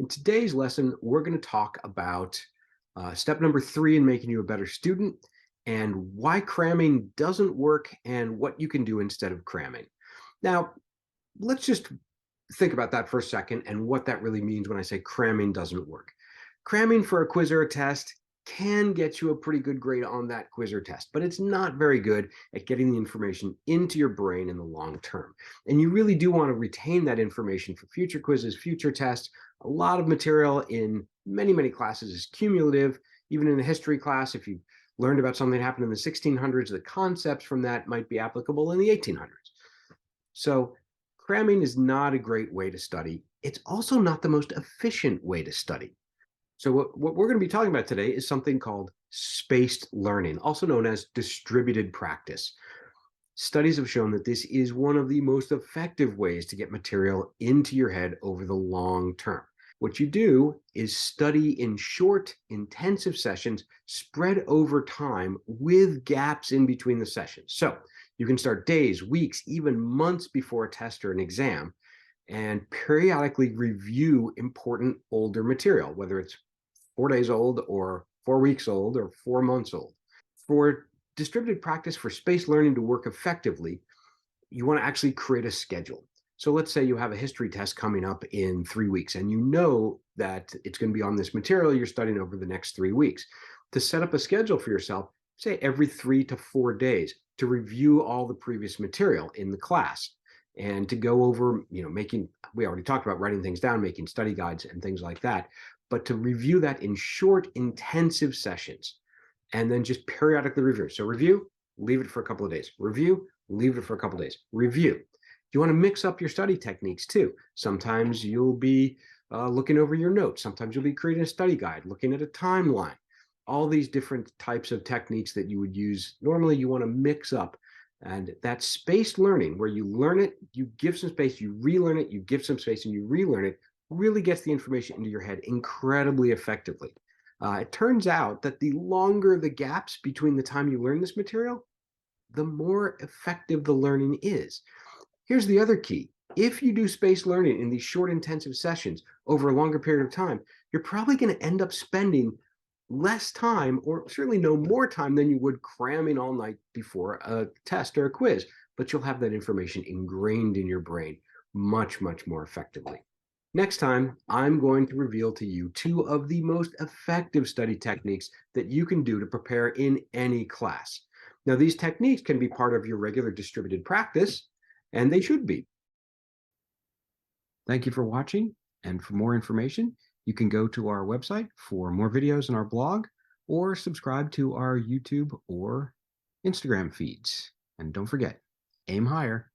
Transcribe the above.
In today's lesson, we're going to talk about step number 3 in making you a better student and why cramming doesn't work and what you can do instead of cramming. Now, let's just think about that for a second and what that really means when I say cramming doesn't work. Cramming for a quiz or a test can get you a pretty good grade on that quiz or test, but it's not very good at getting the information into your brain in the long term. And you really do want to retain that information for future quizzes, future tests. A lot of material in many, many classes is cumulative. Even in a history class, if you learned about something that happened in the 1600s, the concepts from that might be applicable in the 1800s. So cramming is not a great way to study. It's also not the most efficient way to study. So what we're going to be talking about today is something called spaced learning, also known as distributed practice. Studies have shown that this is one of the most effective ways to get material into your head over the long term. What you do is study in short, intensive sessions spread over time with gaps in between the sessions. So you can start days, weeks, even months before a test or an exam, and periodically review important older material, whether it's 4 days old or 4 weeks old or 4 months old. For distributed practice, for spaced learning to work effectively, you want to actually create a schedule. So let's say you have a history test coming up in 3 weeks and you know that it's going to be on this material you're studying over the next 3 weeks. To set up a schedule for yourself, say every 3 to 4 days to review all the previous material in the class and to go over, we already talked about writing things down, making study guides and things like that, but to review that in short, intensive sessions and then just periodically review. So review, leave it for a couple of days. Review, leave it for a couple of days. Review. You want to mix up your study techniques too. Sometimes you'll be looking over your notes. Sometimes you'll be creating a study guide, looking at a timeline. All these different types of techniques that you would use. Normally you want to mix up. And that spaced learning where you learn it, you give some space, you relearn it, you give some space and you relearn it, really gets the information into your head incredibly effectively. It turns out that the longer the gaps between the time you learn this material, the more effective the learning is. Here's the other key. If you do spaced learning in these short intensive sessions over a longer period of time, you're probably going to end up spending less time, or certainly no more time than you would cramming all night before a test or a quiz, but you'll have that information ingrained in your brain much, much more effectively. Next time, I'm going to reveal to you 2 of the most effective study techniques that you can do to prepare in any class. Now, these techniques can be part of your regular distributed practice, and they should be. Thank you for watching, and for more information, you can go to our website for more videos on our blog, or subscribe to our YouTube or Instagram feeds. And don't forget, aim higher.